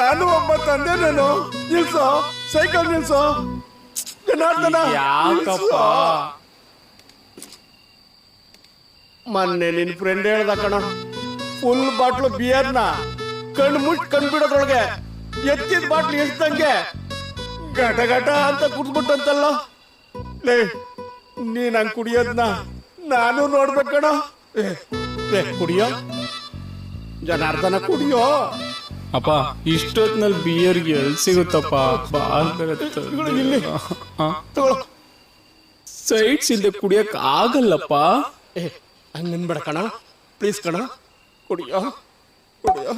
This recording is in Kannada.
ನಾನು ಒಬ್ಬ ತಂದೆ. ನಾನು ನಿಲ್ಸೋ, ಸೈಕಲ್ ನಿಲ್ಸೋ. ಜನಾರ್ದನ, ಯಾಕಪ್ಪ? ಮೊನ್ನೆ ನಿನ್ ಫ್ರೆಂಡ್ ಹೇಳ್ದ ಕಣ, ಫುಲ್ ಬಾಟ್ಲು ಬಿಯರ್ನ ಕಣ್ಣು ಮುಟ್ ಕಂಡ್ಬಿಡೋದ್ರೊಳಗೆ ಎತ್ತಿದ ಬಾಟ್ಲು ಎಷ್ಟ್ದಂಗೆ ಘಟ ಘಟ ಅಂತ ಕುಡ್ದ್ಬಿಟ್ಟಂತಲ್ಲ. ಲೇ, ನೀನ್ ಹಂಗ್ ಕುಡಿಯೋದ್ನ ನಾನು ನೋಡ್ಬೇಕಣ. ಕುಡಿಯೋ ಜನಾರ್ದನ, ಕುಡಿಯೋ. ಅಪ್ಪ, ಇಷ್ಟೊತ್ನಲ್ಲಿ ಬಿಯರ್ ಎಲ್ಲಿ ಸಿಗುತ್ತಪ್ಪ? ಇಲ್ಲಿ ತಗೊಳ್ಳೋ. ಸೈಡ್ಸ್ ಇಲ್ಲದೆ ಕುಡಿಯಕ್ ಆಗಲ್ಲಪ್ಪ. ಹಂಗ್ ನಿನ್ಬೇಡ ಕಣ, ಪ್ಲೀಸ್ ಕಣ, ಕುಡಿಯೋ ಕುಡಿಯೋ.